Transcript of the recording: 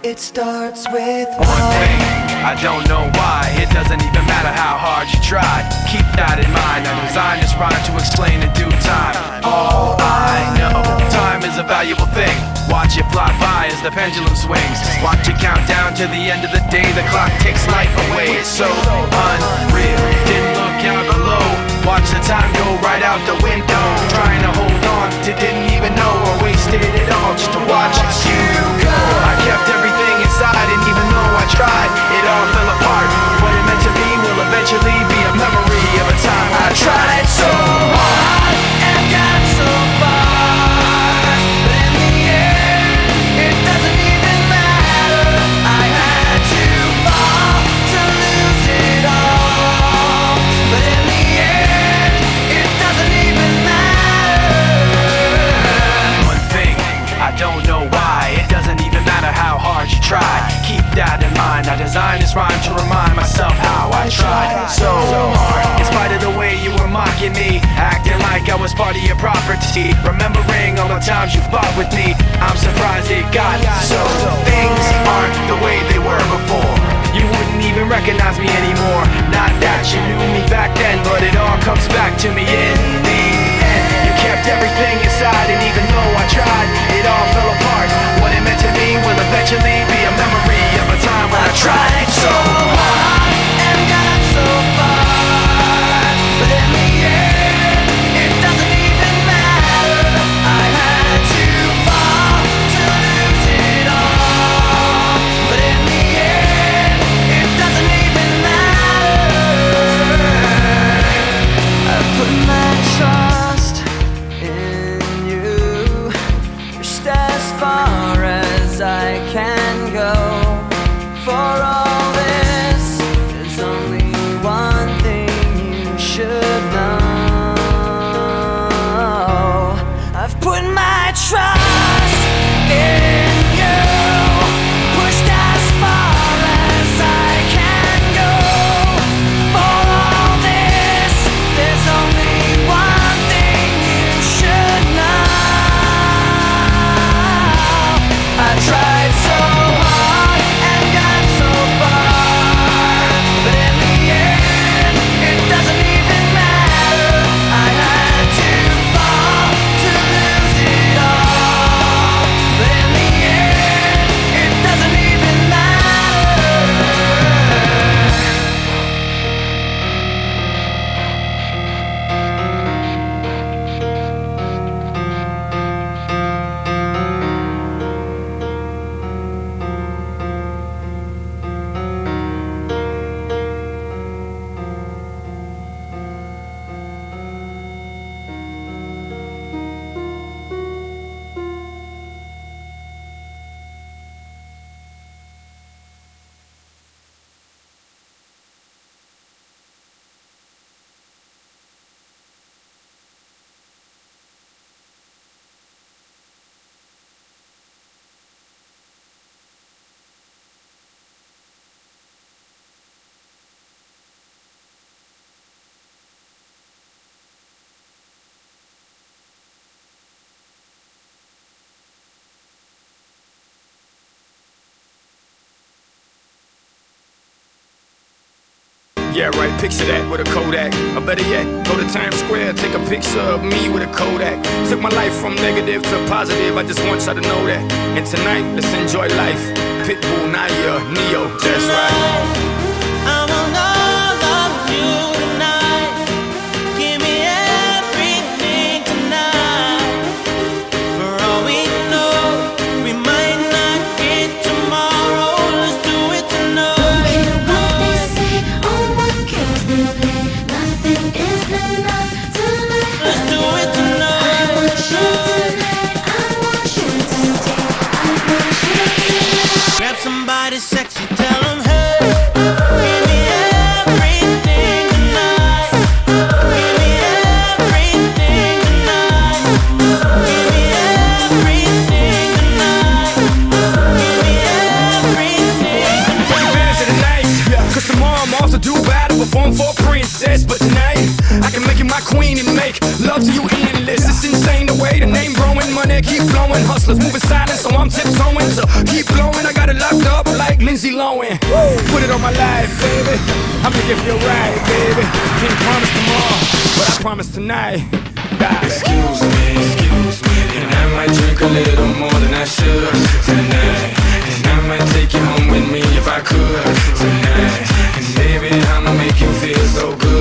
It starts with one thing, I don't know why. It doesn't even matter how hard you try. Keep that in mind, I designed this rhyme to explain in due time. All I know, time is a valuable thing. Watch it fly by as the pendulum swings. Watch it count down to the end of the day. The clock takes life away, it's so unreal. Didn't look out below, watch the time go right out the window. Trying to hold on to didn't even know I wasted it all just to watch you go. I kept everything inside, and even though I tried, it all fell apart. What it meant to be will eventually be a memory of a time I tried so hard and got so far, but in the end, it doesn't even matter. I had to fall to lose it all, but in the end, it doesn't even matter. One thing, I don't know why. It doesn't even matter how hard you try. Keep that in mind. I designed this rhyme to remind myself how I tried so hard. In spite of the way you were mocking me, acting like I was part of your property, remembering all the times you fought with me, I'm surprised it got so. Things aren't the way they were before. You wouldn't even recognize me anymore. Not that you knew me back then, but it all comes back to me in the end. You kept everything inside, and even though I tried, it all fell apart. What it meant to me will eventually be a memory of a time when I tried so hard and got so far, but in the end, it doesn't even matter. I had to fall to lose it all, but in the end, it doesn't even matter. I've put my trust in you, pushed as far as I can go. For all this, there's only one thing you should know. I've put my trust in you, pushed as far as I can go. For all this, there's only one thing you should know. I tried so hard and got so far, but in the end, it doesn't even matter. I had to fall to lose it all, but in the end, it doesn't even matter. Yeah, right, picture that with a Kodak. Or better yet, go to Times Square, take a picture of me with a Kodak. Took my life from negative to positive, I just want y'all to know that. And tonight, let's enjoy life. Pitbull, Naya, Neo, that's right. I want all of you tonight. Give me everything tonight. For all we know, we might not get tomorrow. Let's do it tonight. Let's do it tonight. Grab somebody sexy, tell them hey. Give me everything tonight. Give me everything tonight. Give me everything tonight. Give me everything tonight. Take advantage of the night, cause tomorrow I'm off to Dubai to perform for a princess. But tonight, I can make you my queen and make love to you endless. It's insane the way the name growing money keep flowing. Hustlers moving silent, so I'm tiptoeing. So keep blowing, I got it locked up like Lindsay Lohan. Put it on my life, baby. I'ma give you a ride, baby. Can't promise tomorrow, but I promise tonight. Excuse me, and I might drink a little more than I should tonight. And I might take you home with me if I could tonight. And baby, I'ma make you feel so good.